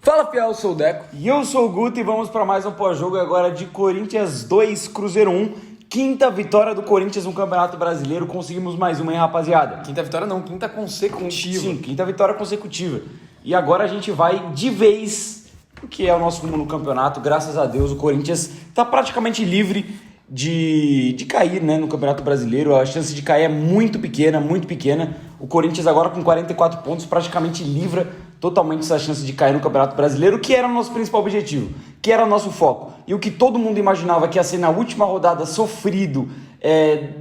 Fala, fiel, eu sou o Deco. E eu sou o Guto e vamos para mais um pós-jogo agora de Corinthians 2, Cruzeiro 1. Quinta vitória do Corinthians no Campeonato Brasileiro. Conseguimos mais uma, hein, rapaziada? Quinta vitória não, quinta consecutiva. Sim, quinta vitória consecutiva. E agora a gente vai de vez, porque é o nosso rumo no campeonato. Graças a Deus o Corinthians está praticamente livre de cair, né, no Campeonato Brasileiro. A chance de cair é muito pequena, muito pequena. O Corinthians agora com 44 pontos praticamente livra totalmente essa chance de cair no Campeonato Brasileiro, que era o nosso principal objetivo, que era o nosso foco. E o que todo mundo imaginava que ia ser na última rodada sofrido,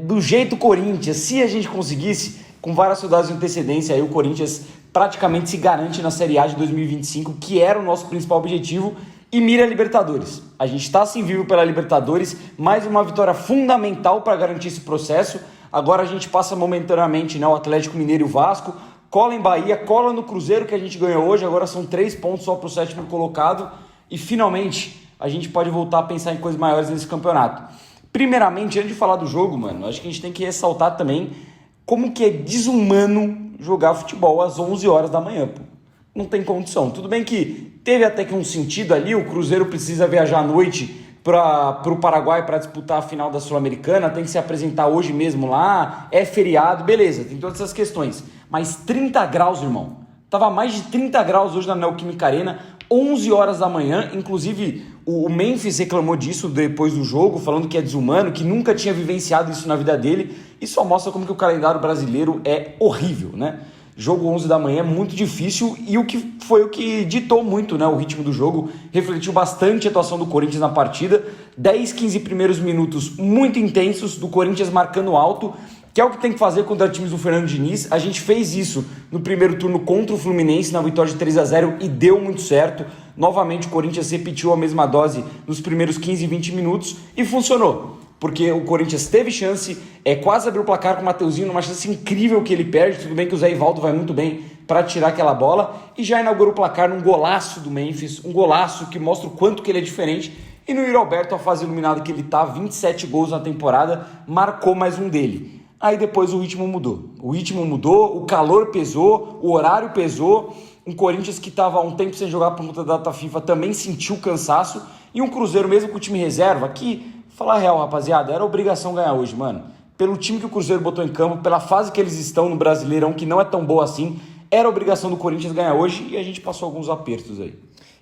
do jeito Corinthians, se a gente conseguisse, com várias rodadas de antecedência, aí o Corinthians praticamente se garante na Série A de 2025, que era o nosso principal objetivo, e mira a Libertadores. A gente está sim vivo pela Libertadores, mais uma vitória fundamental para garantir esse processo. Agora a gente passa momentaneamente, né, o Atlético Mineiro e o Vasco, cola em Bahia, cola no Cruzeiro que a gente ganhou hoje, agora são 3 pontos só para o 7º colocado e finalmente a gente pode voltar a pensar em coisas maiores nesse campeonato. Primeiramente, antes de falar do jogo, mano, acho que a gente tem que ressaltar também como que é desumano jogar futebol às 11 horas da manhã, pô. Não tem condição. Tudo bem que teve até que um sentido ali, o Cruzeiro precisa viajar à noite para o Paraguai para disputar a final da Sul-Americana, tem que se apresentar hoje mesmo lá, é feriado, beleza, tem todas essas questões. Mas 30 graus, irmão. Tava mais de 30 graus hoje na Neoquímica Arena, 11 horas da manhã. Inclusive, o Memphis reclamou disso depois do jogo, falando que é desumano, que nunca tinha vivenciado isso na vida dele. Isso só mostra como que o calendário brasileiro é horrível, né? Jogo 11 da manhã é muito difícil e o que ditou muito, né, o ritmo do jogo, refletiu bastante a atuação do Corinthians na partida. 10, 15 primeiros minutos muito intensos do Corinthians marcando alto, que é o que tem que fazer contra times do Fernando Diniz. A gente fez isso no primeiro turno contra o Fluminense, na vitória de 3-0 e deu muito certo. Novamente o Corinthians repetiu a mesma dose nos primeiros 15, 20 minutos e funcionou. Porque o Corinthians teve chance, quase abriu o placar com o Mateuzinho, numa chance incrível que ele perde. Tudo bem que o Zé Ivaldo vai muito bem para tirar aquela bola e já inaugurou o placar num golaço do Memphis, um golaço que mostra o quanto que ele é diferente. E no Yuri Alberto, a fase iluminada que ele tá, 27 gols na temporada, marcou mais um dele. Aí depois o ritmo mudou. O ritmo mudou, o calor pesou, o horário pesou. Um Corinthians que estava há um tempo sem jogar por conta da data FIFA também sentiu cansaço. E um Cruzeiro, mesmo com o time reserva, que, falar a real, rapaziada, era obrigação ganhar hoje, mano. Pelo time que o Cruzeiro botou em campo, pela fase que eles estão no Brasileirão, que não é tão boa assim, era obrigação do Corinthians ganhar hoje e a gente passou alguns apertos aí.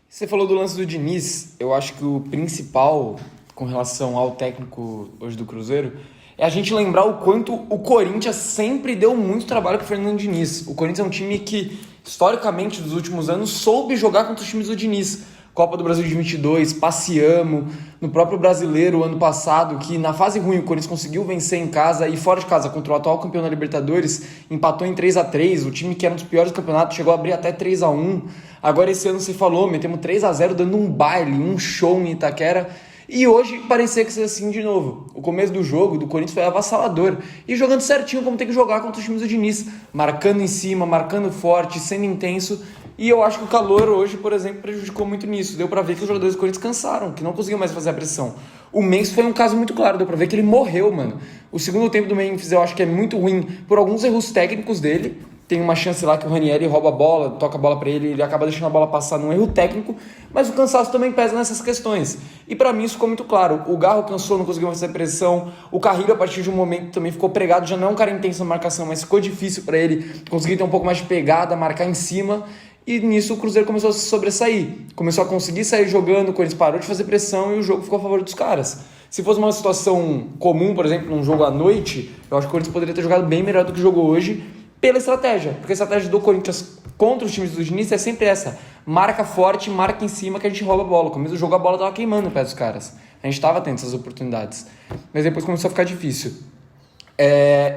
Você falou do lance do Diniz. Eu acho que o principal com relação ao técnico hoje do Cruzeiro é a gente lembrar o quanto o Corinthians sempre deu muito trabalho pro Fernando Diniz. O Corinthians é um time que, historicamente, nos últimos anos, soube jogar contra os times do Diniz. Copa do Brasil de 22, passeamos, no próprio Brasileiro, ano passado, que na fase ruim o Corinthians conseguiu vencer em casa e fora de casa contra o atual campeão da Libertadores, empatou em 3-3, o time que era um dos piores do campeonato chegou a abrir até 3-1. Agora esse ano você falou, metemos 3-0 dando um baile, um show em Itaquera. E hoje parecia que seria assim de novo. O começo do jogo do Corinthians foi avassalador. E jogando certinho como tem que jogar contra os times do Diniz. Marcando em cima, marcando forte, sendo intenso. E eu acho que o calor hoje, por exemplo, prejudicou muito nisso. Deu pra ver que os jogadores do Corinthians cansaram, que não conseguiam mais fazer a pressão. O Memphis foi um caso muito claro, deu pra ver que ele morreu, mano. O segundo tempo do Memphis eu acho que é muito ruim por alguns erros técnicos dele. Tem uma chance lá que o Ranieri rouba a bola, toca a bola pra ele, ele acaba deixando a bola passar num erro técnico, mas o cansaço também pesa nessas questões. E pra mim isso ficou muito claro. O Garro cansou, não conseguiu fazer pressão. O Carrilho, a partir de um momento, também ficou pregado. Já não é um cara intenso na marcação, mas ficou difícil pra ele conseguir ter um pouco mais de pegada, marcar em cima. E nisso o Cruzeiro começou a se sobressair. Começou a conseguir sair jogando, o Corinthians parou de fazer pressão e o jogo ficou a favor dos caras. Se fosse uma situação comum, por exemplo, num jogo à noite, eu acho que o Corinthians poderia ter jogado bem melhor do que jogou hoje, pela estratégia, porque a estratégia do Corinthians contra os times do Diniz é sempre essa: marca forte, marca em cima que a gente rouba a bola. No começo do jogo a bola tava queimando no pé dos caras, a gente tava tendo essas oportunidades, mas depois começou a ficar difícil.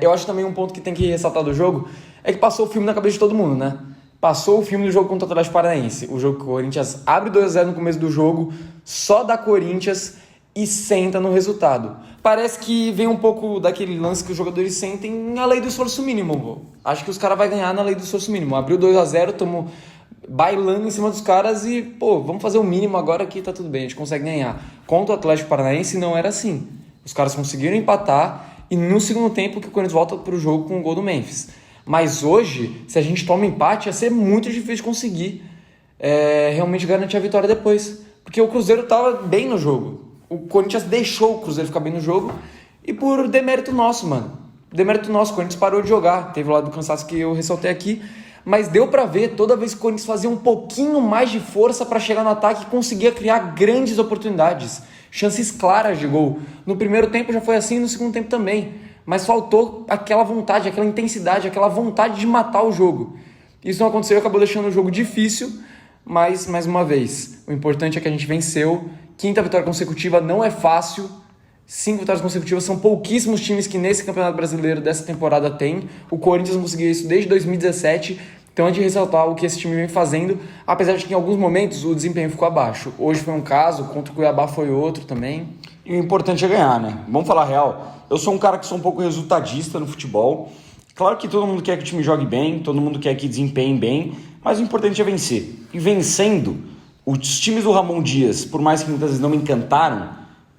Eu acho também um ponto que tem que ressaltar do jogo é que passou o filme na cabeça de todo mundo, né? Passou o filme do jogo contra o Atlético Paranaense, o jogo que o Corinthians abre 2-0 no começo do jogo, só dá Corinthians e senta no resultado. Parece que vem um pouco daquele lance que os jogadores sentem a lei do esforço mínimo. Pô. Acho que os caras vão ganhar na lei do esforço mínimo. Abriu 2-0, estamos bailando em cima dos caras e, vamos fazer o mínimo agora que tá tudo bem, a gente consegue ganhar. Contra o Atlético Paranaense não era assim. Os caras conseguiram empatar e no segundo tempo que o Corinthians volta pro jogo com o gol do Memphis. Mas hoje, se a gente toma empate, ia ser muito difícil de conseguir. realmente garantir a vitória depois. Porque o Cruzeiro tava bem no jogo. O Corinthians deixou o Cruzeiro ficar bem no jogo e por demérito nosso, mano. Demérito nosso, o Corinthians parou de jogar. Teve o lado do cansaço que eu ressaltei aqui. Mas deu pra ver, toda vez que o Corinthians fazia um pouquinho mais de força pra chegar no ataque, conseguia criar grandes oportunidades. Chances claras de gol. No primeiro tempo já foi assim, no segundo tempo também. Mas faltou aquela vontade, aquela intensidade, aquela vontade de matar o jogo. Isso não aconteceu e acabou deixando o jogo difícil. Mas, mais uma vez, o importante é que a gente venceu. 5ª vitória consecutiva não é fácil. 5 vitórias consecutivas são pouquíssimos times que nesse Campeonato Brasileiro dessa temporada tem. O Corinthians não conseguiu isso desde 2017. Então é de ressaltar o que esse time vem fazendo, apesar de que em alguns momentos o desempenho ficou abaixo. Hoje foi um caso, contra o Cuiabá foi outro também. E o importante é ganhar, né? Vamos falar a real. Eu sou um cara que sou um pouco resultadista no futebol. Claro que todo mundo quer que o time jogue bem, todo mundo quer que desempenhe bem, mas o importante é vencer. E vencendo, os times do Ramon Dias, por mais que muitas vezes não me encantaram,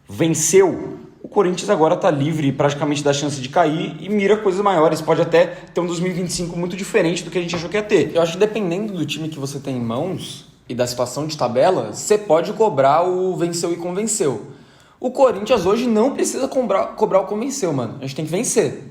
venceu. O Corinthians agora está livre praticamente da chance de cair e mira coisas maiores. Pode até ter um 2025 muito diferente do que a gente achou que ia ter. Eu acho que dependendo do time que você tem em mãos e da situação de tabela, você pode cobrar o venceu e convenceu. O Corinthians hoje não precisa cobrar o convenceu, mano. A gente tem que vencer.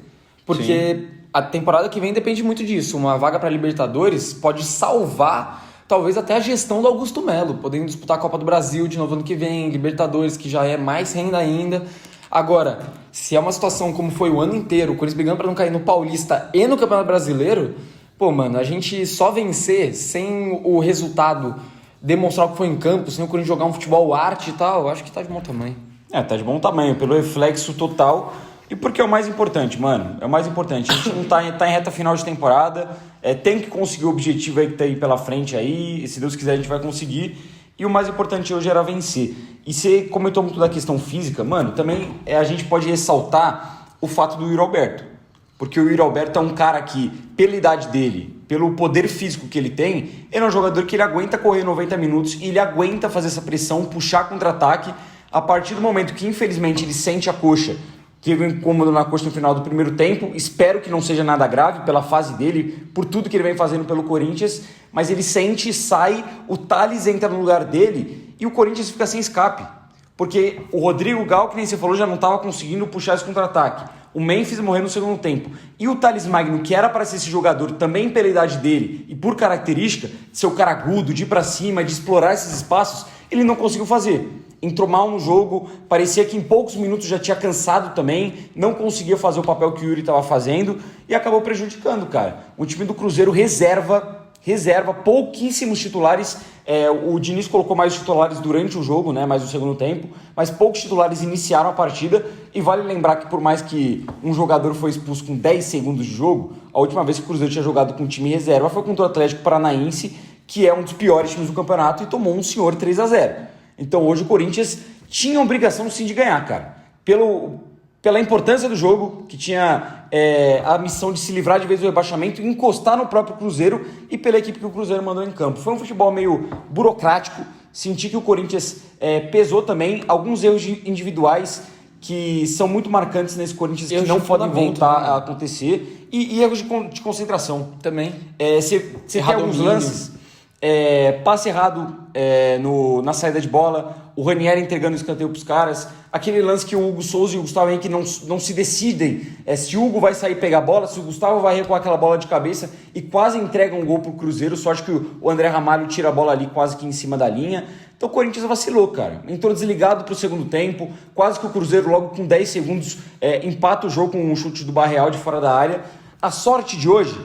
Porque a temporada que vem depende muito disso. Uma vaga para Libertadores pode salvar talvez até a gestão do Augusto Melo, podendo disputar a Copa do Brasil de novo ano que vem, Libertadores, que já é mais renda ainda. Agora, se é uma situação como foi o ano inteiro, o Corinthians brigando para não cair no Paulista e no Campeonato Brasileiro, pô, mano, a gente só vencer sem o resultado demonstrar o que foi em campo, sem o Corinthians jogar um futebol arte e tal, eu acho que tá de bom tamanho. Tá de bom tamanho, pelo reflexo total e porque é o mais importante, mano. É o mais importante. A gente não tá em reta final de temporada, tem que conseguir o objetivo aí que tá aí pela frente aí, e se Deus quiser a gente vai conseguir. E o mais importante hoje era vencer. E você comentou muito da questão física, mano, também a gente pode ressaltar o fato do Yuri Alberto. Porque o Yuri Alberto é um cara que, pela idade dele, pelo poder físico que ele tem, ele é um jogador que ele aguenta correr 90 minutos e ele aguenta fazer essa pressão, puxar contra-ataque. A partir do momento que, infelizmente, ele sente a coxa, teve um incômodo na coxa no final do primeiro tempo, espero que não seja nada grave pela fase dele, por tudo que ele vem fazendo pelo Corinthians, mas ele sente, sai, o Thales entra no lugar dele e o Corinthians fica sem escape, porque o Rodrigo Gal, que nem você falou, já não estava conseguindo puxar esse contra-ataque, o Memphis morreu no segundo tempo, e o Thales Magno, que era para ser esse jogador também pela idade dele e por característica, de ser o cara agudo, de ir para cima, de explorar esses espaços, ele não conseguiu fazer. Entrou mal no jogo, parecia que em poucos minutos já tinha cansado também, não conseguia fazer o papel que o Yuri estava fazendo e acabou prejudicando, cara. O time do Cruzeiro reserva, pouquíssimos titulares, o Diniz colocou mais titulares durante o jogo, né, mais no segundo tempo, mas poucos titulares iniciaram a partida e vale lembrar que por mais que um jogador foi expulso com 10 segundos de jogo, a última vez que o Cruzeiro tinha jogado com time reserva foi contra o Atlético Paranaense, que é um dos piores times do campeonato e tomou um senhor 3-0. Então hoje o Corinthians tinha a obrigação sim de ganhar, cara. Pela importância do jogo, que tinha a missão de se livrar de vez do rebaixamento e encostar no próprio Cruzeiro e pela equipe que o Cruzeiro mandou em campo. Foi um futebol meio burocrático, senti que o Corinthians pesou também, alguns erros individuais que são muito marcantes nesse Corinthians que não podem voltar a acontecer e erros de concentração também. Você tem alguns lances... passe errado na saída de bola, o Ranieri entregando o escanteio pros caras, aquele lance que o Hugo Souza e o Gustavo Henrique não se decidem se o Hugo vai sair pegar a bola, se o Gustavo vai recuar aquela bola de cabeça e quase entregam um gol pro Cruzeiro, sorte que o André Ramalho tira a bola ali quase que em cima da linha. Então o Corinthians vacilou, cara, entrou desligado pro segundo tempo, quase que o Cruzeiro logo com 10 segundos empata o jogo com um chute do Barreal de fora da área. A sorte de hoje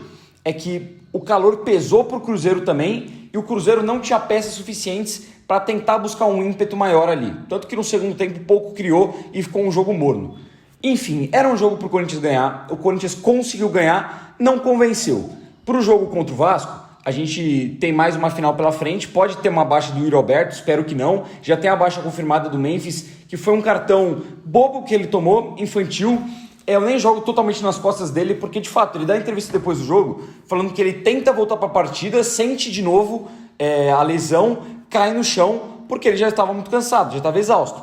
é que o calor pesou pro Cruzeiro também e o Cruzeiro não tinha peças suficientes para tentar buscar um ímpeto maior ali. Tanto que no segundo tempo pouco criou e ficou um jogo morno. Enfim, era um jogo para o Corinthians ganhar. O Corinthians conseguiu ganhar, não convenceu. Para o jogo contra o Vasco, a gente tem mais uma final pela frente. Pode ter uma baixa do Yuri Alberto, espero que não. Já tem a baixa confirmada do Memphis, que foi um cartão bobo que ele tomou, infantil. Eu nem jogo totalmente nas costas dele, porque de fato ele dá entrevista depois do jogo, falando que ele tenta voltar para a partida, sente de novo a lesão, cai no chão, porque ele já estava muito cansado, já estava exausto.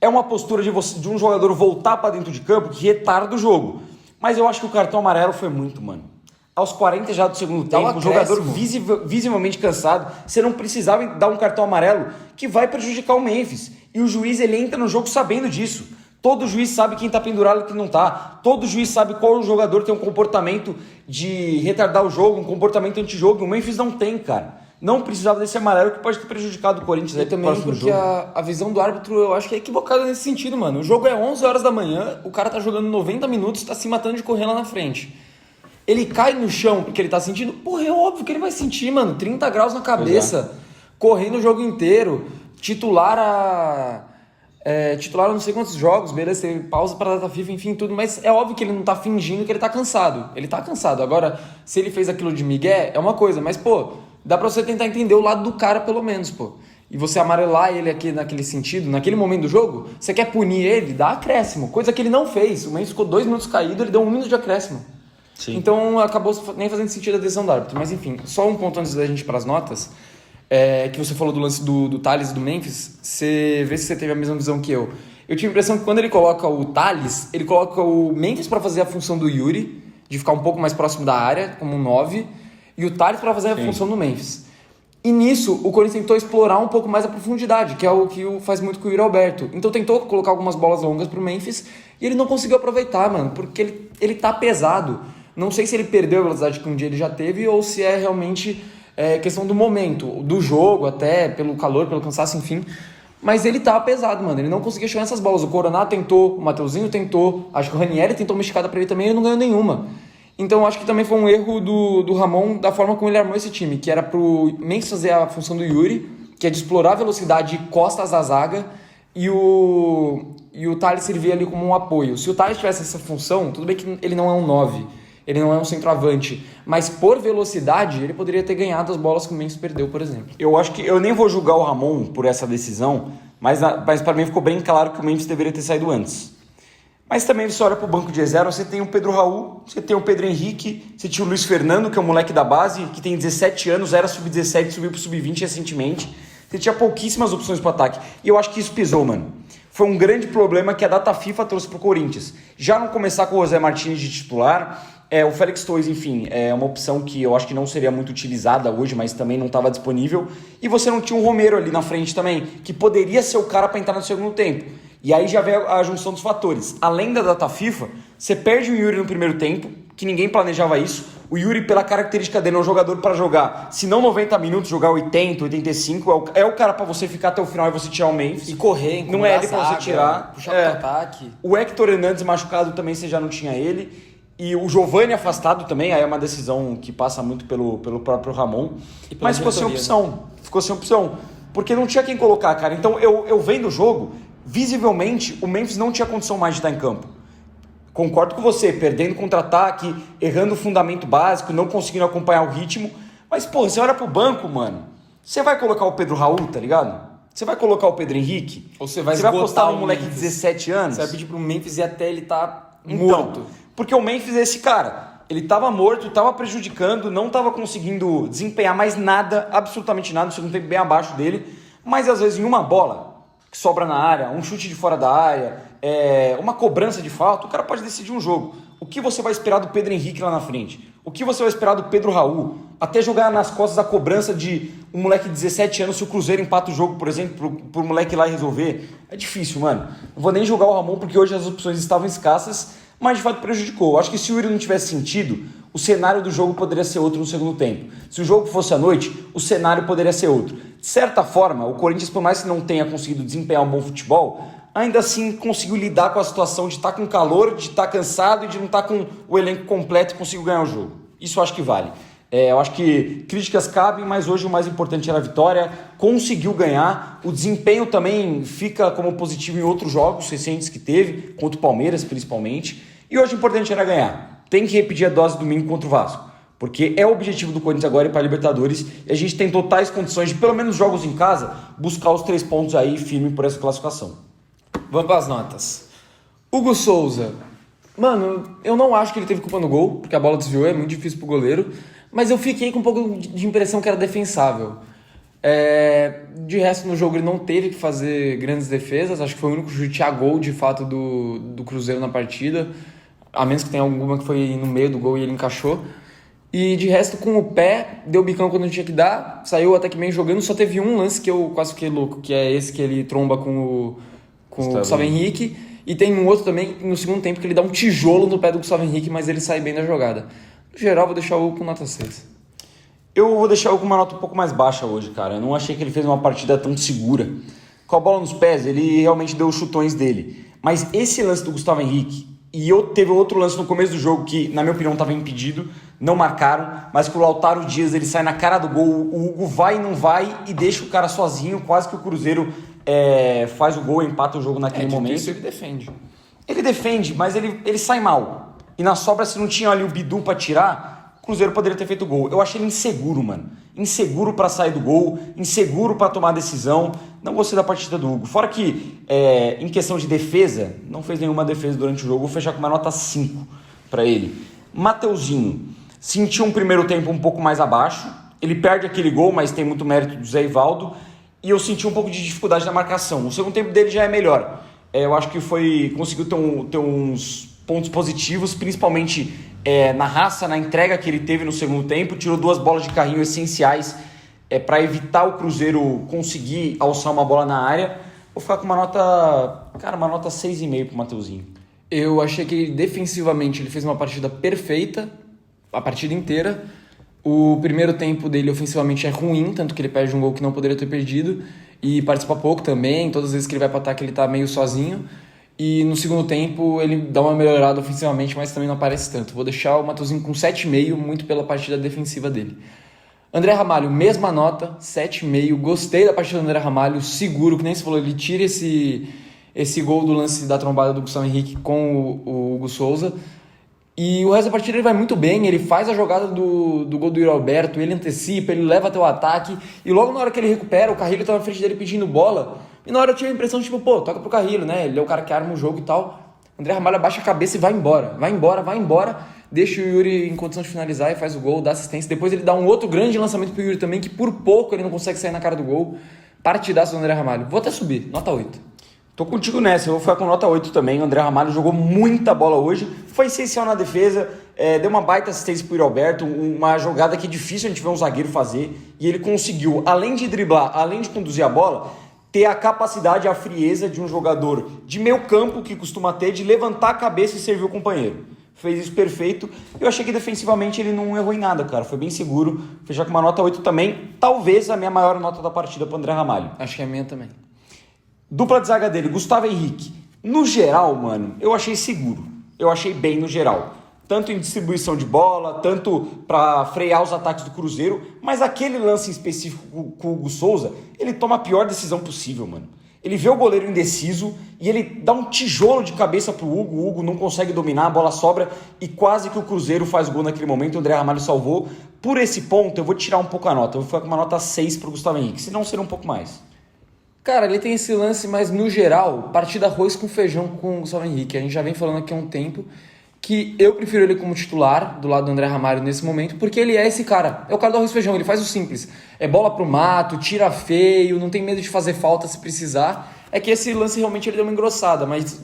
É uma postura de um jogador voltar para dentro de campo que retarda o jogo. Mas eu acho que o cartão amarelo foi muito, mano. aos 40 já do segundo Dá um tempo, o jogador acréscimo. visivelmente cansado, você não precisava dar um cartão amarelo que vai prejudicar o Memphis. E o juiz, ele entra no jogo sabendo disso. Todo juiz sabe quem tá pendurado e quem não tá. Todo juiz sabe qual jogador tem um comportamento de retardar o jogo, um comportamento antijogo. O Memphis não tem, cara. Não precisava desse amarelo que pode ter prejudicado o Corinthians aí também porque a visão do árbitro eu acho que é equivocada nesse sentido, mano. O jogo é 11 horas da manhã, o cara tá jogando 90 minutos, tá se matando de correr lá na frente. Ele cai no chão porque ele tá sentindo, porra, é óbvio que ele vai sentir, mano. 30 graus na cabeça, correndo o jogo inteiro, titular não sei quantos jogos, beleza, teve pausa pra data FIFA, enfim, tudo, mas é óbvio que ele não tá fingindo que ele tá cansado. Ele tá cansado. Agora, se ele fez aquilo de migué, é uma coisa, mas, pô, dá pra você tentar entender o lado do cara, pelo menos, pô. E você amarelar ele aqui naquele sentido, naquele momento do jogo, você quer punir ele, dá acréscimo, coisa que ele não fez. O Memphis ficou 2 minutos caído, ele deu 1 minuto de acréscimo. Sim. Então acabou nem fazendo sentido a decisão do árbitro. Mas enfim, só um ponto antes da gente ir para as notas, que você falou do lance do Thales e do Memphis, você vê se você teve a mesma visão que eu. Eu tive a impressão que quando ele coloca o Thales, ele coloca o Memphis para fazer a função do Yuri, de ficar um pouco mais próximo da área, como um 9, e o Thales para fazer a função do Memphis. E nisso, o Corinthians tentou explorar um pouco mais a profundidade, que é o que faz muito com o Yuri Alberto. Então tentou colocar algumas bolas longas pro Memphis, e ele não conseguiu aproveitar, mano, porque ele tá pesado. Não sei se ele perdeu a velocidade que um dia ele já teve ou se é realmente questão do momento, do jogo até, pelo calor, pelo cansaço, enfim. Mas ele tá pesado, mano. Ele não conseguia chegar nessas bolas. O Coroná tentou, o Mateuzinho tentou, acho que o Ranieri tentou uma esticada pra ele também e ele não ganhou nenhuma. Então acho que também foi um erro do Ramon da forma como ele armou esse time, que era pro Memphis fazer a função do Yuri, que é de explorar a velocidade e costas da zaga, e o Thales servia ali como um apoio. Se o Thales tivesse essa função, tudo bem que ele não é um 9, ele não é um centroavante, mas por velocidade ele poderia ter ganhado as bolas que o Memphis perdeu, por exemplo. Eu acho que eu nem vou julgar o Ramon por essa decisão, mas para mim ficou bem claro que o Memphis deveria ter saído antes. Mas também você olha para o banco de reserva, você tem o Pedro Raul, você tem o Pedro Henrique, você tinha o Luiz Fernando, que é um moleque da base, que tem 17 anos, era sub-17, subiu pro sub-20 recentemente. Você tinha pouquíssimas opções para ataque. E eu acho que isso pisou, mano. Foi um grande problema que a data FIFA trouxe pro Corinthians. Já não começar com o José Martins de titular, o Félix Torres, enfim, é uma opção que eu acho que não seria muito utilizada hoje, mas também não estava disponível. E você não tinha o Romero ali na frente também, que poderia ser o cara para entrar no segundo tempo. E aí já vem a junção dos fatores. Além da data FIFA, você perde o Yuri no primeiro tempo, que ninguém planejava isso. O Yuri, pela característica dele, é um jogador para jogar, se não 90 minutos, jogar 80, 85, é o cara para você ficar até o final e você tirar o Memphis. E correr, não é ele para você tirar. Puxar pro ataque. O Hector Hernandes machucado também, você já não tinha ele. E o Giovani afastado também, aí é uma decisão que passa muito pelo próprio Ramon. Mas ficou sem opção. Né? Ficou sem opção. Porque não tinha quem colocar, cara. Então, eu vendo o jogo, visivelmente, o Memphis não tinha condição mais de estar em campo. Concordo com você, perdendo contra-ataque, errando o fundamento básico, não conseguindo acompanhar o ritmo. Mas, pô, você olha pro banco, mano, você vai colocar o Pedro Raul, tá ligado? Você vai colocar o Pedro Henrique? Ou você vai apostar no moleque de 17 anos? Você vai pedir pro Memphis ir até ele tá morto. Porque o Memphis é esse cara. Ele tava morto, tava prejudicando, não tava conseguindo desempenhar mais nada, absolutamente nada, no segundo tempo bem abaixo dele. Mas às vezes em uma bola que sobra na área, um chute de fora da área, uma cobrança de falta, o cara pode decidir um jogo. O que você vai esperar do Pedro Henrique lá na frente? O que você vai esperar do Pedro Raul? Até jogar nas costas a cobrança de um moleque de 17 anos, se o Cruzeiro empata o jogo, por exemplo, pro moleque ir lá e resolver. É difícil, mano. Não vou nem julgar o Ramon, porque hoje as opções estavam escassas, mas de fato prejudicou. Eu acho que se o Yuri não tivesse sentido, o cenário do jogo poderia ser outro no segundo tempo. Se o jogo fosse à noite, o cenário poderia ser outro. De certa forma, o Corinthians, por mais que não tenha conseguido desempenhar um bom futebol, ainda assim conseguiu lidar com a situação de estar com calor, de estar cansado e de não estar com o elenco completo e conseguiu ganhar o jogo. Isso eu acho que vale. Eu acho que críticas cabem, mas hoje o mais importante era a vitória. Conseguiu ganhar. O desempenho também fica como positivo em outros jogos recentes que teve, contra o Palmeiras principalmente. E hoje o importante era ganhar. Tem que repetir a dose domingo contra o Vasco, porque é o objetivo do Corinthians agora ir para a Libertadores. E a gente tem totais condições de, pelo menos jogos em casa, buscar os 3 pontos aí firme por essa classificação. Vamos para as notas. Hugo Souza. Mano, eu não acho que ele teve culpa no gol, porque a bola desviou, é muito difícil pro goleiro. Mas eu fiquei com um pouco de impressão que era defensável. De resto, no jogo ele não teve que fazer grandes defesas. Acho que foi o único chute a gol, de fato, do Cruzeiro na partida. A menos que tenha alguma que foi no meio do gol e ele encaixou. E de resto, com o pé, deu bicão quando tinha que dar, saiu até que bem jogando. Só teve um lance que eu quase fiquei louco, que é esse que ele tromba com o Gustavo Henrique. E tem um outro também, no segundo tempo, que ele dá um tijolo no pé do Gustavo Henrique, mas ele sai bem da jogada. No geral, vou deixar o Hugo com nota 6. Eu vou deixar o Hugo com uma nota um pouco mais baixa hoje, cara. Eu não achei que ele fez uma partida tão segura. Com a bola nos pés, ele realmente deu os chutões dele. Mas esse lance do Gustavo Henrique, teve outro lance no começo do jogo que, na minha opinião, estava impedido, não marcaram, mas que o Lautaro Dias ele sai na cara do gol, o Hugo vai e não vai e deixa o cara sozinho, quase que o Cruzeiro faz o gol, empata o jogo naquele momento. Isso ele defende. Ele defende, mas ele sai mal. E na sobra, se não tinha ali o Bidu pra tirar, o Cruzeiro poderia ter feito gol. Eu achei ele inseguro, mano. Inseguro pra sair do gol, inseguro pra tomar decisão. Não gostei da partida do Hugo. Fora que, em questão de defesa, não fez nenhuma defesa durante o jogo. Vou fechar com uma nota 5 pra ele. Mateuzinho sentiu um primeiro tempo um pouco mais abaixo. Ele perde aquele gol, mas tem muito mérito do Zé Ivaldo. E eu senti um pouco de dificuldade na marcação. O segundo tempo dele já é melhor. Eu acho que conseguiu ter uns pontos positivos, principalmente na raça, na entrega que ele teve no segundo tempo. Tirou 2 bolas de carrinho essenciais para evitar o Cruzeiro conseguir alçar uma bola na área. Vou ficar com uma nota 6,5 pro Mateuzinho. Eu achei que defensivamente ele fez uma partida perfeita, a partida inteira. O primeiro tempo dele ofensivamente é ruim, tanto que ele perde um gol que não poderia ter perdido. E participa pouco também, todas as vezes que ele vai para ataque ele tá meio sozinho. E no segundo tempo ele dá uma melhorada ofensivamente, mas também não aparece tanto. Vou deixar o Mateuzinho com 7,5, muito pela partida defensiva dele. André Ramalho, mesma nota, 7,5. Gostei da partida do André Ramalho, seguro, que nem você falou, ele tira esse gol do lance da trombada do Gustavo Henrique com o Hugo Souza. E o resto da partida ele vai muito bem, ele faz a jogada do gol do Yuri Alberto, ele antecipa, ele leva até o ataque, e logo na hora que ele recupera, o Carrilho tá na frente dele pedindo bola, e na hora eu tive a impressão de tipo, toca pro Carrilho, né, ele é o cara que arma o jogo e tal. André Ramalho abaixa a cabeça e vai embora, deixa o Yuri em condição de finalizar e faz o gol, dá assistência. Depois ele dá um outro grande lançamento pro Yuri também, que por pouco ele não consegue sair na cara do gol. Partidaço do André Ramalho. Vou até subir, nota 8. Tô contigo nessa, eu vou ficar com nota 8 também. O André Ramalho jogou muita bola hoje, foi essencial na defesa, deu uma baita assistência pro Yuri Alberto, uma jogada que é difícil a gente ver um zagueiro fazer, e ele conseguiu, além de driblar, além de conduzir a bola, ter a capacidade, a frieza de um jogador de meio campo que costuma ter, de levantar a cabeça e servir o companheiro. Fez isso perfeito. Eu achei que defensivamente ele não errou em nada, cara. Foi bem seguro. Fechar com uma nota 8 também. Talvez a minha maior nota da partida pro André Ramalho. Acho que é a minha também. Dupla de zaga dele, Gustavo Henrique. No geral, mano, eu achei seguro. Eu achei bem no geral. Tanto em distribuição de bola, tanto para frear os ataques do Cruzeiro. Mas aquele lance em específico com o Hugo Souza, ele toma a pior decisão possível, mano. Ele vê o goleiro indeciso e ele dá um tijolo de cabeça pro Hugo. O Hugo não consegue dominar, a bola sobra e quase que o Cruzeiro faz gol naquele momento. O André Ramalho salvou. Por esse ponto, eu vou tirar um pouco a nota. Eu vou ficar com uma nota 6 pro Gustavo Henrique, se não ser um pouco mais. Cara, ele tem esse lance, mas no geral, partida arroz com feijão com o Gustavo Henrique. A gente já vem falando aqui há um tempo que eu prefiro ele como titular do lado do André Ramalho nesse momento, porque ele é esse cara. É o cara do arroz com feijão, ele faz o simples. É bola pro mato, tira feio, não tem medo de fazer falta se precisar. É que esse lance realmente ele deu uma engrossada, mas,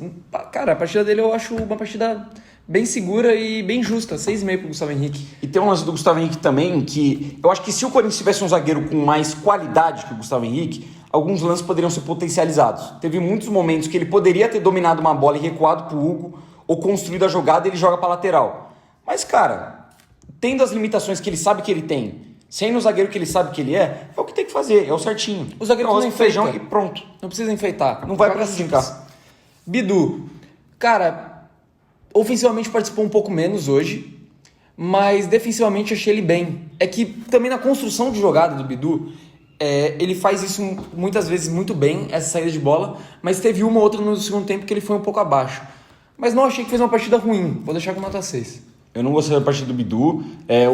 cara, a partida dele eu acho uma partida bem segura e bem justa. 6,5 pro Gustavo Henrique. E tem um lance do Gustavo Henrique também, que eu acho que se o Corinthians tivesse um zagueiro com mais qualidade que o Gustavo Henrique, alguns lances poderiam ser potencializados. Teve muitos momentos que ele poderia ter dominado uma bola e recuado pro Hugo, ou construído a jogada e ele joga pra lateral. Mas, cara, tendo as limitações que ele sabe que ele tem, sendo o zagueiro que ele sabe que ele é o que tem que fazer, é o certinho. O zagueiro não enfeita. Feijão e pronto. Não precisa enfeitar. Não vai prejudicar. Bidu, cara, ofensivamente participou um pouco menos hoje, mas defensivamente achei ele bem. É que também na construção de jogada do Bidu, ele faz isso muitas vezes muito bem, essa saída de bola, mas teve uma ou outra no segundo tempo que ele foi um pouco abaixo. Mas não achei que fez uma partida ruim, vou deixar com nota 6. Eu não gostei da partida do Bidu,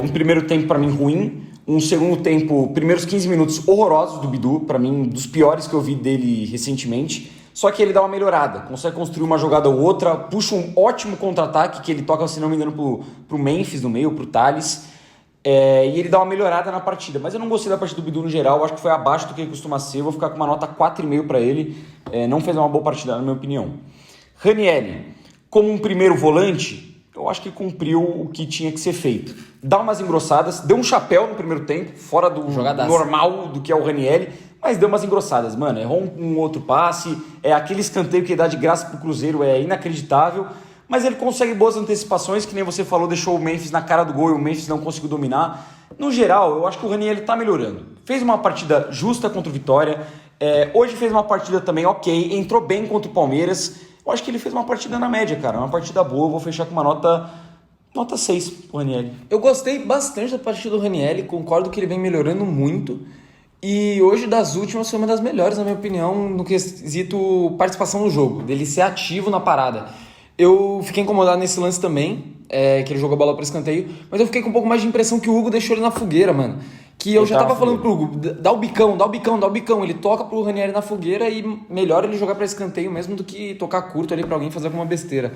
um primeiro tempo pra mim ruim, um segundo tempo, primeiros 15 minutos horrorosos do Bidu, pra mim dos piores que eu vi dele recentemente, só que ele dá uma melhorada, consegue construir uma jogada ou outra, puxa um ótimo contra-ataque que ele toca, se não me engano, pro Memphis no meio, pro Thales, e ele dá uma melhorada na partida, mas eu não gostei da partida do Bidu no geral, acho que foi abaixo do que ele costuma ser, vou ficar com uma nota 4,5 pra ele, não fez uma boa partida na minha opinião. Ranieri, como um primeiro volante, eu acho que cumpriu o que tinha que ser feito. Dá umas engrossadas, deu um chapéu no primeiro tempo, fora do normal do que é o Ranieri, mas deu umas engrossadas, mano. Errou um outro passe, aquele escanteio que dá de graça pro Cruzeiro é inacreditável, mas ele consegue boas antecipações, que nem você falou, deixou o Memphis na cara do gol e o Memphis não conseguiu dominar. No geral, eu acho que o Ranieri tá melhorando. Fez uma partida justa contra o Vitória, hoje fez uma partida também ok, entrou bem contra o Palmeiras. Eu acho que ele fez uma partida na média, cara, uma partida boa. Eu vou fechar com uma nota 6 pro Ranieri. Eu gostei bastante da partida do Ranieri, concordo que ele vem melhorando muito. E hoje, das últimas, foi uma das melhores, na minha opinião, no quesito participação no jogo, dele ser ativo na parada. Eu fiquei incomodado nesse lance também, que ele jogou a bola para escanteio, mas eu fiquei com um pouco mais de impressão que o Hugo deixou ele na fogueira, mano. Que eu já tava falando pro Hugo, dá o bicão, dá o bicão, dá o bicão. Ele toca pro Ranieri na fogueira e melhor ele jogar para escanteio mesmo do que tocar curto ali pra alguém fazer alguma besteira.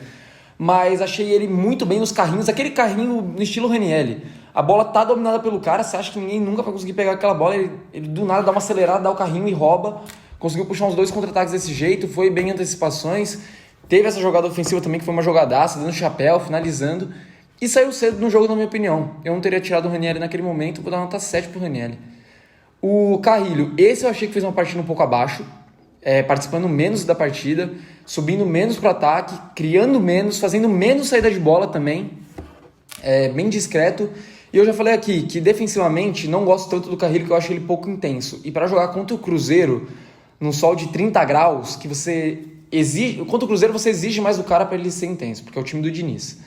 Mas achei ele muito bem nos carrinhos, aquele carrinho no estilo Ranieri. A bola tá dominada pelo cara, você acha que ninguém nunca vai conseguir pegar aquela bola, ele do nada dá uma acelerada, dá o carrinho e rouba. Conseguiu puxar uns 2 contra-ataques desse jeito, foi bem em antecipações. Teve essa jogada ofensiva também, que foi uma jogadaça, dando chapéu, finalizando. E saiu cedo no jogo, na minha opinião. Eu não teria tirado o Ranieri naquele momento, vou dar nota 7 pro Ranieri. O Carrilho, esse eu achei que fez uma partida um pouco abaixo, participando menos da partida, subindo menos pro ataque, criando menos, fazendo menos saída de bola também, bem discreto. E eu já falei aqui que defensivamente não gosto tanto do Carrilho, que eu acho ele pouco intenso. E para jogar contra o Cruzeiro, num sol de 30 graus, que você exige... Contra o Cruzeiro você exige mais do cara para ele ser intenso, porque é o time do Diniz.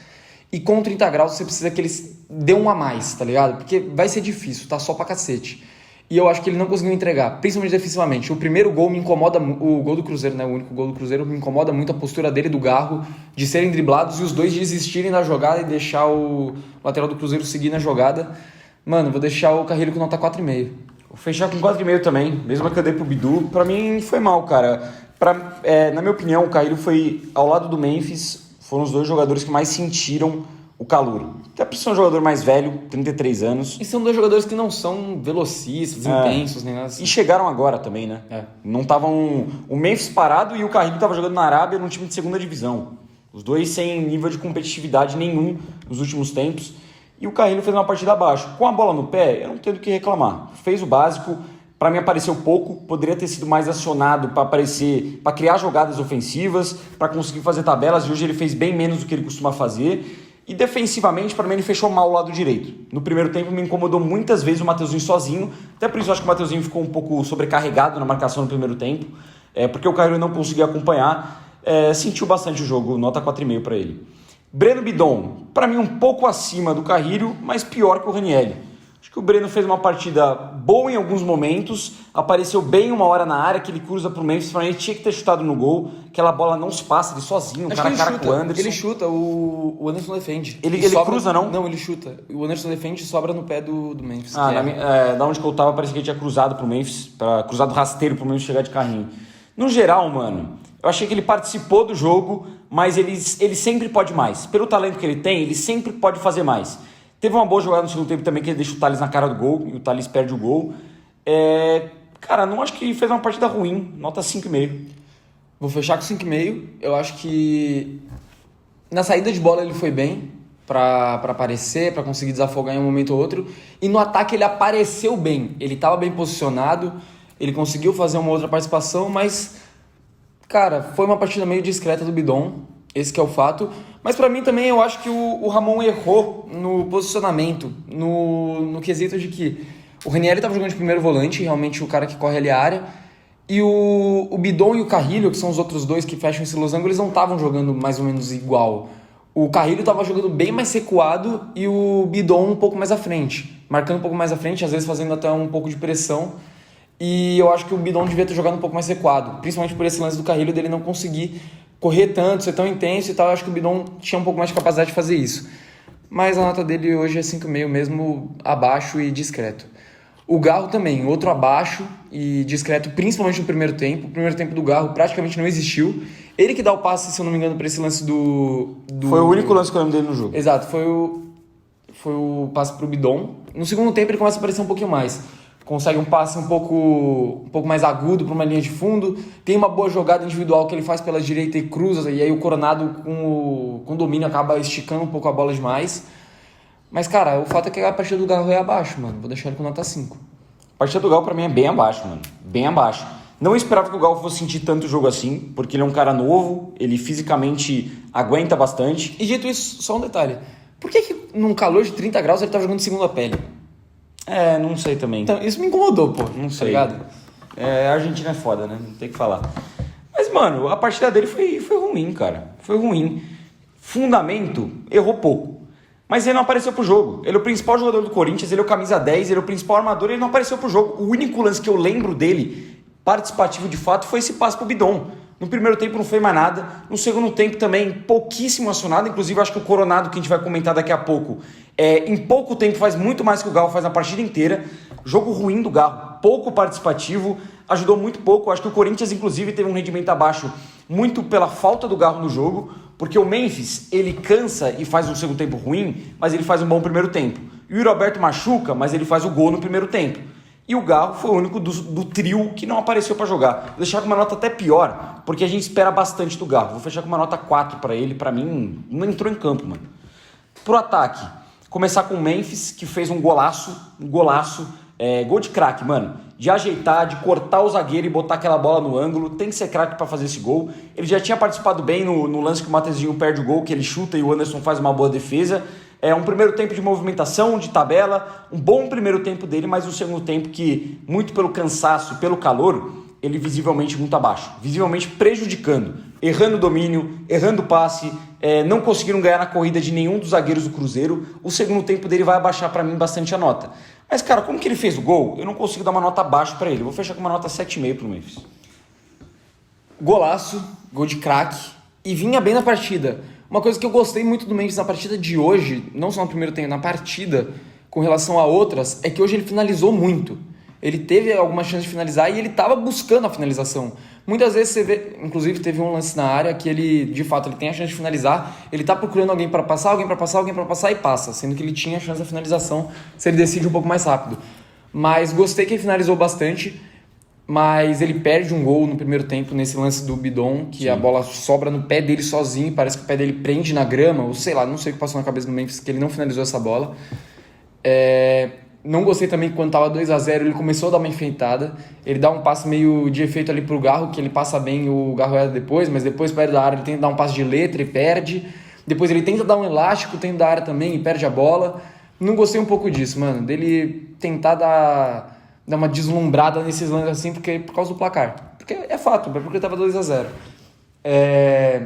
E com 30 graus você precisa que eles dê um a mais, tá ligado? Porque vai ser difícil, tá só pra cacete. E eu acho que ele não conseguiu entregar, principalmente defensivamente. O primeiro gol me incomoda, o gol do Cruzeiro, né? O único gol do Cruzeiro me incomoda muito a postura dele e do Garro, de serem driblados e os dois desistirem da jogada e deixar o lateral do Cruzeiro seguir na jogada. Mano, vou deixar o Carrilho com nota 4,5. Vou fechar com 4,5 também, mesmo que eu dei pro Bidu. Pra mim foi mal, cara. Na minha opinião, o Carrilho foi, ao lado do Memphis, foram os 2 jogadores que mais sentiram o calor. Até por ser um jogador mais velho, 33 anos. E são 2 jogadores que não são velocistas, intensos, nem nada assim. E chegaram agora também, né? Não estavam... O Memphis parado e o Carrilho estava jogando na Arábia num time de segunda divisão. Os dois sem nível de competitividade nenhum nos últimos tempos. E o Carrilho fez uma partida abaixo. Com a bola no pé, eu não tenho do que reclamar. Fez o básico. Para mim apareceu pouco, poderia ter sido mais acionado para criar jogadas ofensivas, para conseguir fazer tabelas, e hoje ele fez bem menos do que ele costuma fazer. E defensivamente, para mim, ele fechou mal o lado direito. No primeiro tempo me incomodou muitas vezes o Mateuzinho sozinho, até por isso eu acho que o Mateuzinho ficou um pouco sobrecarregado na marcação no primeiro tempo, porque o Carrilho não conseguia acompanhar, sentiu bastante o jogo, nota 4,5 para ele. Breno Bidon, para mim um pouco acima do Carrilho, mas pior que o Ranieri. Acho que o Breno fez uma partida boa em alguns momentos, apareceu bem uma hora na área, que ele cruza pro Memphis, pra ele tinha que ter chutado no gol, aquela bola não se passa, ele sozinho, cara a cara com o Anderson. Ele chuta, o Anderson defende. Ele cruza, não? Não, ele chuta. O Anderson defende e sobra no pé do Memphis. Da onde que eu tava, parecia que ele tinha cruzado pro Memphis, cruzado rasteiro pro Memphis chegar de carrinho. No geral, mano, eu achei que ele participou do jogo, mas ele sempre pode mais. Pelo talento que ele tem, ele sempre pode fazer mais. Teve uma boa jogada no segundo tempo também, que ele deixa o Tales na cara do gol, e o Tales perde o gol. Cara, não acho que fez uma partida ruim, nota 5,5. Vou fechar com 5,5. Eu acho que na saída de bola ele foi bem, pra aparecer, pra conseguir desafogar em um momento ou outro. E no ataque ele apareceu bem, ele tava bem posicionado, ele conseguiu fazer uma outra participação, mas, cara, foi uma partida meio discreta do Bidon, esse que é o fato. Mas pra mim também eu acho que o Ramon errou no posicionamento, no quesito de que o Ranieri estava jogando de primeiro volante, realmente o cara que corre ali a área, e o Bidon e o Carrilho, que são os outros dois que fecham esse losango, eles não estavam jogando mais ou menos igual. O Carrilho estava jogando bem mais recuado e o Bidon um pouco mais à frente, marcando um pouco mais à frente, às vezes fazendo até um pouco de pressão. E eu acho que o Bidon devia ter jogado um pouco mais recuado, principalmente por esse lance do Carrilho dele não conseguir correr tanto, ser tão intenso e tal. Eu acho que o Bidon tinha um pouco mais de capacidade de fazer isso. Mas a nota dele hoje é 5,5 mesmo, abaixo e discreto. O Garro também, outro abaixo e discreto, principalmente no primeiro tempo. O primeiro tempo do Garro praticamente não existiu. Ele que dá o passe, se eu não me engano, para esse lance do... Foi o único lance que eu lembro dele no jogo. Exato, foi o passe pro Bidon. No segundo tempo ele começa a aparecer um pouquinho mais. consegue um passe um pouco mais agudo para uma linha de fundo, tem uma boa jogada individual que ele faz pela direita e cruza, e aí o Coronado com o domínio acaba esticando um pouco a bola demais. Mas, cara, o fato é que a partida do Garro é abaixo, mano. Vou deixar ele com nota 5. A partida do Galo pra mim é bem abaixo, mano. Bem abaixo. Não esperava que o Galo fosse sentir tanto jogo assim, porque ele é um cara novo, ele fisicamente aguenta bastante. E dito isso, só um detalhe. Por que num calor de 30 graus ele tá jogando segunda pele? Não sei também. Então, isso me incomodou, pô. Não tá sei. ligado? A Argentina é foda, né? Não tem o que falar. Mas, mano, a partida dele foi ruim, cara. Foi ruim. Fundamento, errou pouco. Mas ele não apareceu pro jogo. Ele é o principal jogador do Corinthians, ele é o camisa 10, ele é o principal armador, ele não apareceu pro jogo. O único lance que eu lembro dele, participativo de fato, foi esse passe pro Bidon. No primeiro tempo não foi mais nada. No segundo tempo também, pouquíssimo acionado. Inclusive, acho que o Coronado, que a gente vai comentar daqui a pouco, em pouco tempo faz muito mais que o Galo faz na partida inteira. Jogo ruim do Galo, pouco participativo, ajudou muito pouco. Acho que o Corinthians, inclusive, teve um rendimento abaixo muito pela falta do Galo no jogo, porque o Memphis, ele cansa e faz um segundo tempo ruim, mas ele faz um bom primeiro tempo. E o Yuri Alberto machuca, mas ele faz o gol no primeiro tempo. E o Garro foi o único do trio que não apareceu para jogar. Vou deixar com uma nota até pior, porque a gente espera bastante do Garro. Vou fechar com uma nota 4 para ele. Para mim, não entrou em campo, mano. Pro ataque, começar com o Memphis, que fez um golaço. Gol de craque, mano. De ajeitar, de cortar o zagueiro e botar aquela bola no ângulo. Tem que ser craque para fazer esse gol. Ele já tinha participado bem no lance que o Matheusinho perde o gol, que ele chuta e o Anderson faz uma boa defesa. Um primeiro tempo de movimentação, de tabela, um bom primeiro tempo dele, mas um segundo tempo que, muito pelo cansaço e pelo calor, ele visivelmente muito abaixo, visivelmente prejudicando, errando o domínio, errando o passe, não conseguiram ganhar na corrida de nenhum dos zagueiros do Cruzeiro. O segundo tempo dele vai abaixar para mim bastante a nota. Mas, cara, como que ele fez o gol, eu não consigo dar uma nota abaixo para ele. Eu vou fechar com uma nota 7,5 pro Memphis. Golaço, gol de craque, e vinha bem na partida. Uma coisa que eu gostei muito do Memphis na partida de hoje, não só no primeiro tempo, na partida, com relação a outras, é que hoje ele finalizou muito. Ele teve alguma chance de finalizar e ele estava buscando a finalização. Muitas vezes você vê, inclusive teve um lance na área que ele, de fato, ele tem a chance de finalizar, ele está procurando alguém para passar e passa, sendo que ele tinha a chance da finalização se ele decide um pouco mais rápido. Mas gostei que ele finalizou bastante, mas ele perde um gol no primeiro tempo nesse lance do Bidon, que Sim. A bola sobra no pé dele sozinho, parece que o pé dele prende na grama, ou sei lá, não sei o que passou na cabeça do Memphis, que ele não finalizou essa bola. Não gostei também que quando estava 2-0 ele começou a dar uma enfeitada, ele dá um passe meio de efeito ali pro Garro, que ele passa bem, o Garro era depois, mas depois perto da área ele tenta dar um passe de letra e perde, depois ele tenta dar um elástico dentro da área também e perde a bola. Não gostei um pouco disso, mano, dele tentar dar uma deslumbrada nesses lances assim, por causa do placar. Porque é fato, porque estava 2-0.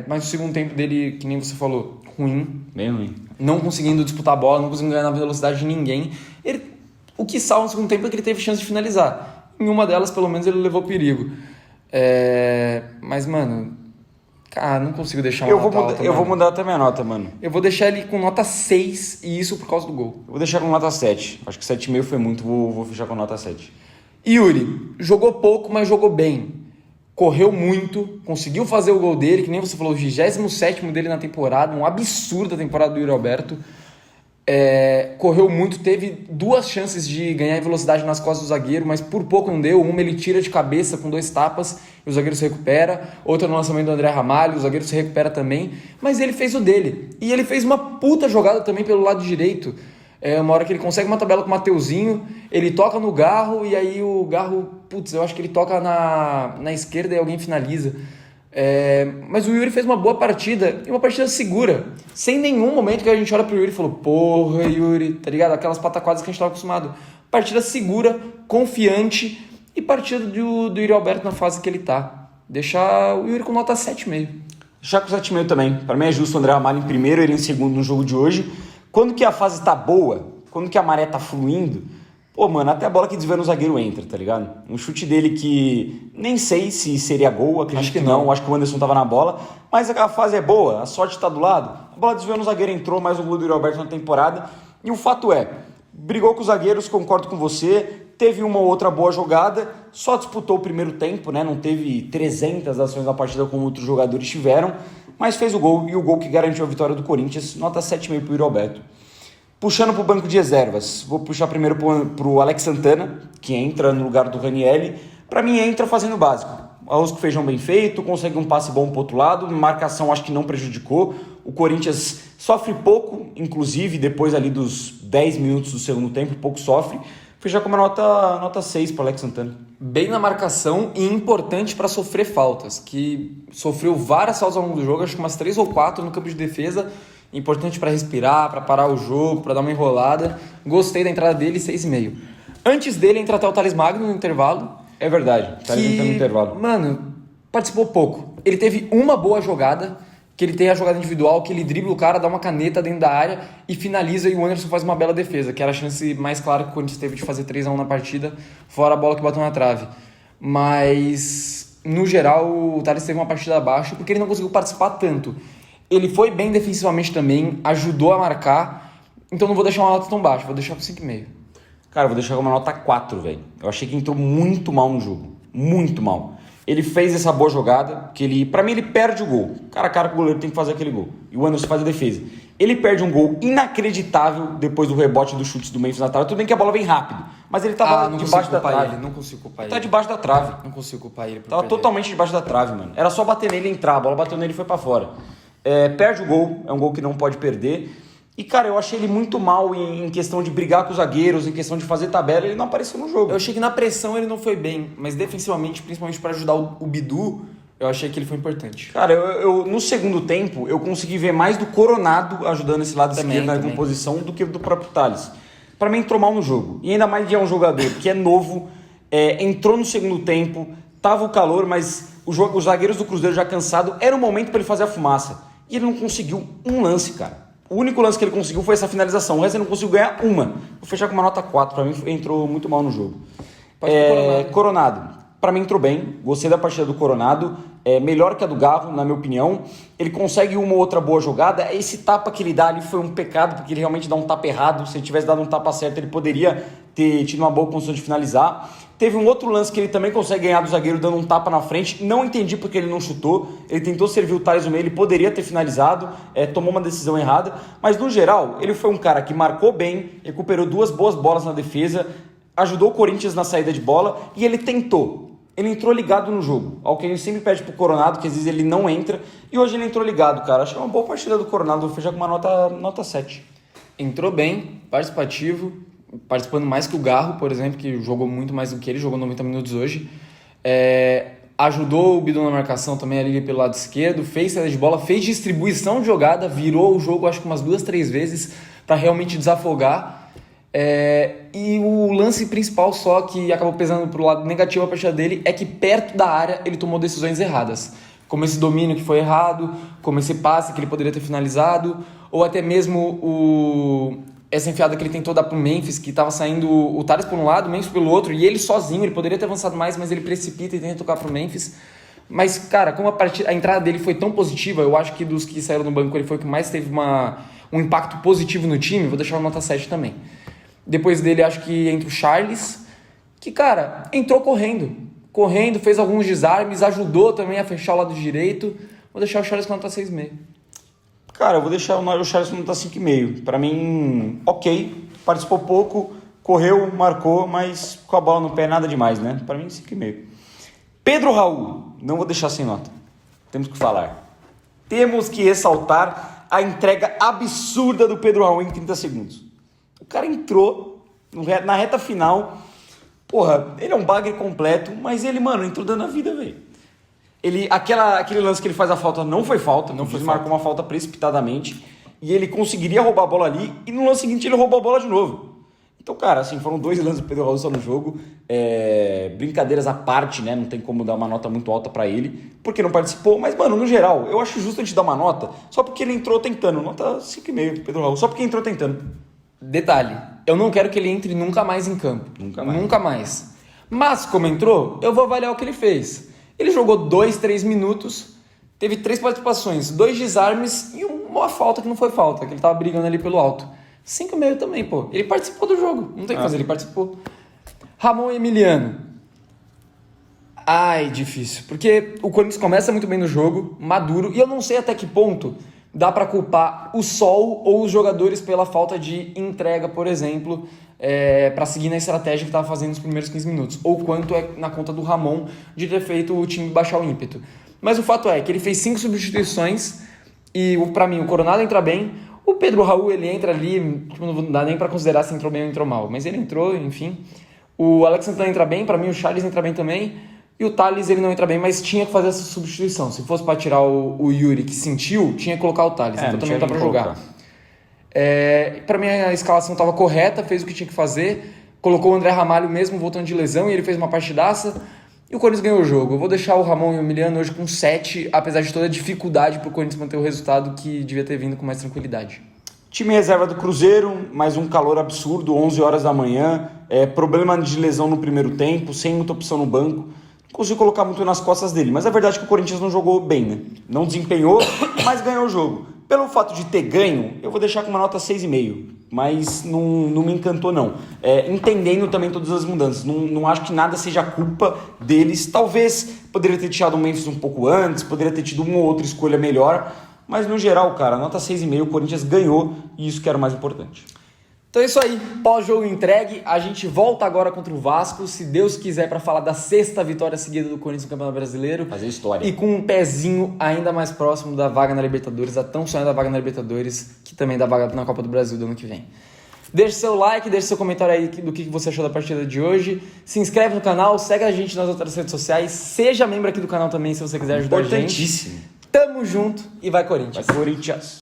Mas o segundo tempo dele, que nem você falou, ruim. Bem ruim. Não conseguindo disputar a bola, não conseguindo ganhar na velocidade de ninguém. O que salva no segundo tempo é que ele teve chance de finalizar. Em uma delas, pelo menos, ele levou perigo. Mas, mano, cara, não consigo deixar uma nota alta. Eu vou mudar até minha nota, mano. Eu vou deixar ele com nota 6, e isso por causa do gol. Eu vou deixar com nota 7. Acho que 7,5 foi muito, vou fechar com nota 7. Yuri, jogou pouco, mas jogou bem. Correu muito, conseguiu fazer o gol dele, que nem você falou, o 27º dele na temporada, um absurdo a temporada do Yuri Alberto. Correu muito, teve 2 chances de ganhar em velocidade nas costas do zagueiro, mas por pouco não deu. Uma ele tira de cabeça com 2 tapas e o zagueiro se recupera. Outra no lançamento do André Ramalho, o zagueiro se recupera também. Mas ele fez o dele. E ele fez uma puta jogada também pelo lado direito. Uma hora que ele consegue uma tabela com o Matheusinho, ele toca no Garro e aí o Garro, eu acho que ele toca na esquerda e alguém finaliza. Mas o Yuri fez uma boa partida e uma partida segura, sem nenhum momento que a gente olha pro Yuri e falou, porra, Yuri, tá ligado? Aquelas pataquadas que a gente tava acostumado. Partida segura, confiante e partida do Yuri Alberto na fase que ele tá. Deixar o Yuri com nota 7,5. Deixar com 7,5 também. Para mim é justo o André Ramalho em primeiro, ele em segundo no jogo de hoje. Quando que a fase tá boa, quando que a maré tá fluindo, pô, mano, até a bola que desvia no zagueiro entra, tá ligado? Um chute dele que nem sei se seria gol, acredito que não. Acho que o Anderson tava na bola, mas a fase é boa, a sorte tá do lado. A bola desviou no zagueiro, entrou, mais um gol do Yuri Alberto na temporada. E o fato brigou com os zagueiros, concordo com você, teve uma ou outra boa jogada, só disputou o primeiro tempo, né? Não teve 300 ações na partida como outros jogadores tiveram, mas fez o gol, e o gol que garantiu a vitória do Corinthians, nota 7,5 pro Yuri Alberto. Puxando pro banco de reservas, vou puxar primeiro pro Alex Santana, que entra no lugar do Ranieri. Pra mim, entra fazendo o básico. Arroz com feijão bem feito, consegue um passe bom pro outro lado, marcação acho que não prejudicou. O Corinthians sofre pouco, inclusive depois ali dos 10 minutos do segundo tempo, pouco sofre. Fechar com uma nota 6 para Alex Santana. Bem na marcação e importante para sofrer faltas, que sofreu várias faltas ao longo do jogo, acho que umas 3 ou 4 no campo de defesa. Importante para respirar, para parar o jogo, para dar uma enrolada. Gostei da entrada dele, 6,5. Antes dele entra até o Thales Magno no intervalo. É verdade, tá entrando no intervalo. Mano, participou pouco. Ele teve uma boa jogada, que ele tem a jogada individual, que ele dribla o cara, dá uma caneta dentro da área e finaliza, e o Anderson faz uma bela defesa, que era a chance mais clara que o Corinthians teve de fazer 3-1 na partida, fora a bola que bateu na trave. Mas, no geral, o Thales teve uma partida abaixo porque ele não conseguiu participar tanto. Ele foi bem defensivamente também, ajudou a marcar, então não vou deixar uma nota tão baixa, vou deixar com 5,5. Cara, eu vou deixar com uma nota 4, velho. Eu achei que entrou muito mal no jogo. Muito mal. Ele fez essa boa jogada, que ele, pra mim, ele perde o gol. Cara a cara que o goleiro tem que fazer aquele gol. E o Anderson faz a defesa. Ele perde um gol inacreditável depois do rebote dos chutes do Memphis na trave. Tudo bem que a bola vem rápido, mas ele tava debaixo da trave. Não consigo culpar ele. Tá debaixo da trave. Não consigo culpar ele. Tava totalmente debaixo da trave, mano. Era só bater nele e entrar. A bola bateu nele e foi pra fora. Perde o gol. É um gol que não pode perder. E, cara, eu achei ele muito mal em questão de brigar com os zagueiros, em questão de fazer tabela, ele não apareceu no jogo. Eu achei que na pressão ele não foi bem, mas defensivamente, principalmente para ajudar o Bidu, eu achei que ele foi importante. Cara, eu no segundo tempo, eu consegui ver mais do Coronado ajudando esse lado esquerdo na composição do que do próprio Thales. Pra mim, entrou mal no jogo. E ainda mais que é um jogador que é novo, entrou no segundo tempo, tava o calor, mas os zagueiros do Cruzeiro já cansados, era o momento para ele fazer a fumaça. E ele não conseguiu um lance, cara. O único lance que ele conseguiu foi essa finalização. O resto ele não conseguiu ganhar uma. Vou fechar com uma nota 4. Pra mim entrou muito mal no jogo. Coronado. Pra mim entrou bem. Gostei da partida do Coronado. Melhor que a do Garro, na minha opinião. Ele consegue uma ou outra boa jogada. Esse tapa que ele dá ali foi um pecado, porque ele realmente dá um tapa errado. Se ele tivesse dado um tapa certo, ele poderia ter tido uma boa condição de finalizar. Teve um outro lance que ele também consegue ganhar do zagueiro dando um tapa na frente. Não entendi porque ele não chutou. Ele tentou servir o Thales no meio, ele poderia ter finalizado, tomou uma decisão errada. Mas no geral, ele foi um cara que marcou bem, recuperou 2 boas bolas na defesa, ajudou o Corinthians na saída de bola e ele tentou. Ele entrou ligado no jogo. Ao que a gente sempre pede pro Coronado, que às vezes ele não entra. E hoje ele entrou ligado, cara. Achei uma boa partida do Coronado. Vou fechar com uma nota 7. Entrou bem, participativo. Participando mais que o Garro, por exemplo, que jogou muito mais do que ele, jogou 90 minutos hoje. Ajudou o Bidu na marcação também ali pelo lado esquerdo, fez saída de bola, fez distribuição de jogada, virou o jogo acho que umas 2, 3 vezes para realmente desafogar. E o lance principal só que acabou pesando pro lado negativo a partida dele é que perto da área ele tomou decisões erradas. Como esse domínio que foi errado, como esse passe que ele poderia ter finalizado, ou até mesmo essa enfiada que ele tentou dar pro Memphis, que tava saindo o Thales por um lado, o Memphis pelo outro, e ele sozinho, ele poderia ter avançado mais, mas ele precipita e tenta tocar pro Memphis. Mas, cara, como a entrada dele foi tão positiva, eu acho que dos que saíram no banco ele foi o que mais teve um impacto positivo no time, vou deixar uma nota 7 também. Depois dele, acho que entra o Charles, que, cara, entrou correndo, fez alguns desarmes, ajudou também a fechar o lado direito. Vou deixar o Charles com nota 6,5. Cara, eu vou deixar o Charles com nota 5,5. Pra mim, ok. Participou pouco, correu, marcou, mas com a bola no pé nada demais, né? Pra mim, 5,5. Pedro Raul, não vou deixar sem nota. Temos que falar. Temos que ressaltar a entrega absurda do Pedro Raul em 30 segundos. O cara entrou na reta final. Porra, ele é um bagre completo, mas ele, mano, entrou dando a vida, velho. Aquele lance que ele faz a falta não foi falta, marcou uma falta precipitadamente, e ele conseguiria roubar a bola ali, e no lance seguinte ele roubou a bola de novo. Então, cara, assim, foram 2 lances do Pedro Raul só no jogo, brincadeiras à parte, né, não tem como dar uma nota muito alta pra ele, porque não participou, mas, mano, no geral, eu acho justo a gente dar uma nota, só porque ele entrou tentando, nota 5,5 Pedro Raul, só porque entrou tentando. Detalhe, eu não quero que ele entre nunca mais em campo, nunca mais. Mas, como entrou, eu vou avaliar o que ele fez. Ele jogou 2, 3 minutos, teve 3 participações, 2 desarmes e uma falta que não foi falta, que ele tava brigando ali pelo alto. 5,5 também, pô. Ele participou do jogo, não tem o que fazer, ele participou. Ramon e Emiliano. Ai, difícil, porque o Corinthians começa muito bem no jogo, maduro, e eu não sei até que ponto, dá para culpar o sol ou os jogadores pela falta de entrega, por exemplo, para seguir na estratégia que estava fazendo nos primeiros 15 minutos. Ou quanto é na conta do Ramon de ter feito o time baixar o ímpeto. Mas o fato é que ele fez 5 substituições e, para mim, o Coronado entra bem. O Pedro Raul, ele entra ali, não dá nem para considerar se entrou bem ou entrou mal. Mas ele entrou, enfim. O Alex Santana entra bem, para mim o Charles entra bem também. E o Thales, ele não entra bem, mas tinha que fazer essa substituição. Se fosse para tirar o Yuri, que sentiu, tinha que colocar o Thales. Então também não dá para jogar. Para mim a escalação estava correta, fez o que tinha que fazer. Colocou o André Ramalho mesmo voltando de lesão e ele fez uma partidaça. E o Corinthians ganhou o jogo. Eu vou deixar o Ramon e o Emiliano hoje com 7, apesar de toda a dificuldade para o Corinthians manter o resultado que devia ter vindo com mais tranquilidade. Time reserva do Cruzeiro, mais um calor absurdo, 11 horas da manhã. Problema de lesão no primeiro tempo, sem muita opção no banco. Não consigo colocar muito nas costas dele, mas a verdade é que o Corinthians não jogou bem, né? Não desempenhou, mas ganhou o jogo. Pelo fato de ter ganho, eu vou deixar com uma nota 6,5, mas não me encantou não. Entendendo também todas as mudanças, não acho que nada seja culpa deles. Talvez poderia ter tirado o Memphis um pouco antes, poderia ter tido uma ou outra escolha melhor, mas no geral, cara, nota 6,5, o Corinthians ganhou e isso que era o mais importante. Então é isso aí, pós-jogo entregue, a gente volta agora contra o Vasco, se Deus quiser, para falar da 6ª vitória seguida do Corinthians no Campeonato Brasileiro. Fazer história. E com um pezinho ainda mais próximo da vaga na Libertadores, a tão sonhada vaga na Libertadores, que também dá vaga na Copa do Brasil do ano que vem. Deixe seu like, deixe seu comentário aí do que você achou da partida de hoje. Se inscreve no canal, segue a gente nas outras redes sociais, seja membro aqui do canal também se você quiser ajudar a gente. Importantíssimo. Tamo junto e vai Corinthians. Vai Corinthians.